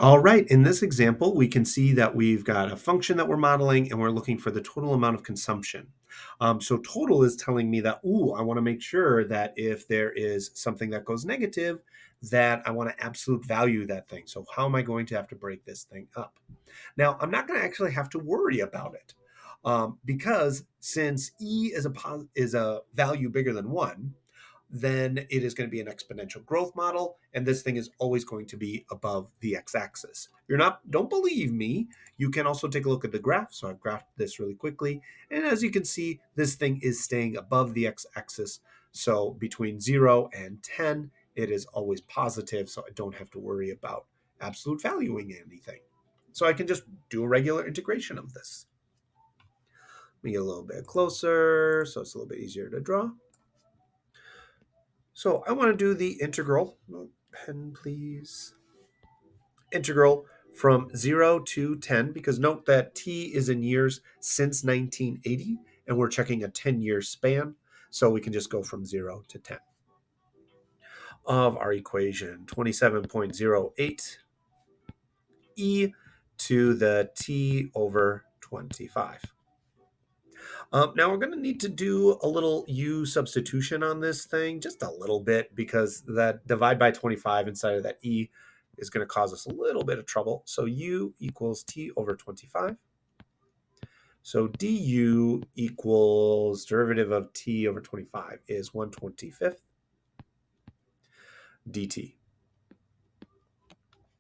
All right, in this example, we can see that we've got a function that we're modeling and we're looking for the total amount of consumption. So total is telling me that, ooh, I want to make sure that if there is something that goes negative, that I want to absolute value that thing. So how am I going to have to break this thing up? Now, I'm not going to actually have to worry about it because since E is a value bigger than 1, then it is going to be an exponential growth model, and this thing is always going to be above the x-axis. Don't believe me, you can also take a look at the graph. So I've graphed this really quickly, and as you can see, this thing is staying above the x-axis. So between 0 and 10, it is always positive, so I don't have to worry about absolute valuing anything. So I can just do a regular integration of this. Let me get a little bit closer so it's a little bit easier to draw. So I want to do the integral. Pen, please. Integral from 0 to 10, because note that t is in years since 1980, and we're checking a 10-year span. So we can just go from 0 to 10. Of our equation, 27.08 e to the t over 25. Now we're going to need to do a little u substitution on this thing, just a little bit, because that divide by 25 inside of that e is going to cause us a little bit of trouble. So u equals t over 25. So du equals derivative of t over 25 is 1/25 dt.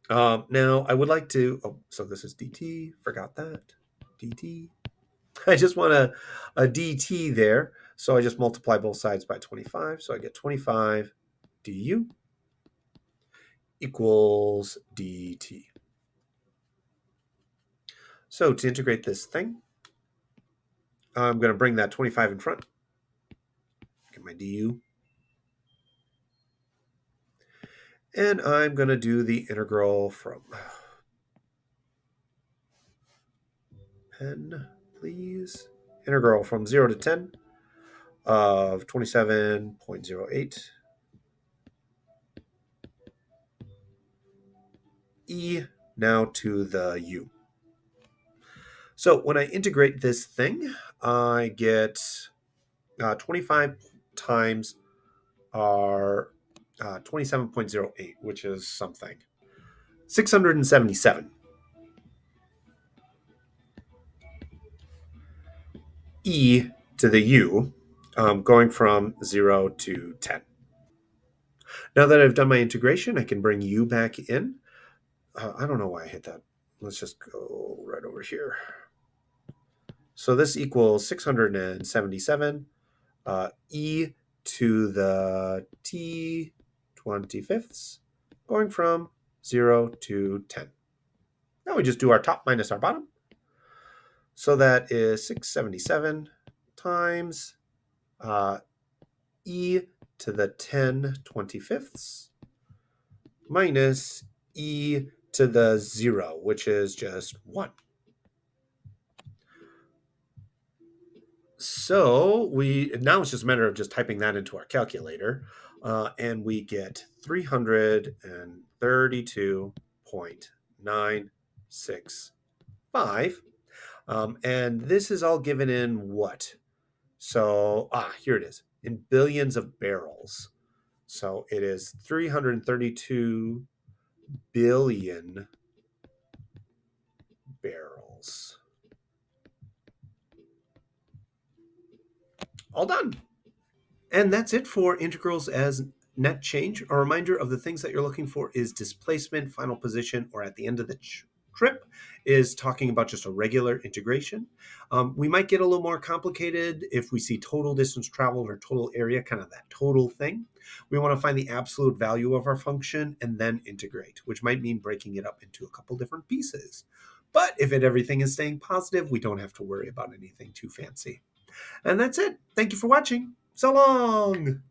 Now I would like to, so this is dt, forgot that, dt. I just want a dt there. So I just multiply both sides by 25. So I get 25 du equals dt. So to integrate this thing, I'm going to bring that 25 in front. Get my du. And I'm going to do the integral from, pen, please. Integral from 0 to 10 of 27.08 e now to the u. So when I integrate this thing, I get 25 times our 27.08, which is something. 677. E to the u, going from 0 to 10. Now that I've done my integration, I can bring u back in. I don't know why I hit that. Let's just go right over here. So this equals 677 e to the t 25ths, going from 0 to 10. Now we just do our top minus our bottom. So that is 677 times e to the 10 25ths minus e to the 0, which is just 1. So now it's just a matter of just typing that into our calculator, and we get 332.965. And this is all given in what? So, here it is, in billions of barrels. So it is 332 billion barrels. All done. And that's it for integrals as net change. A reminder of the things that you're looking for is displacement, final position, or at the end of the trip is talking about just a regular integration. We might get a little more complicated if we see total distance traveled or total area, kind of that total thing. We want to find the absolute value of our function and then integrate, which might mean breaking it up into a couple different pieces. But if everything is staying positive, we don't have to worry about anything too fancy. And that's it. Thank you for watching. So long.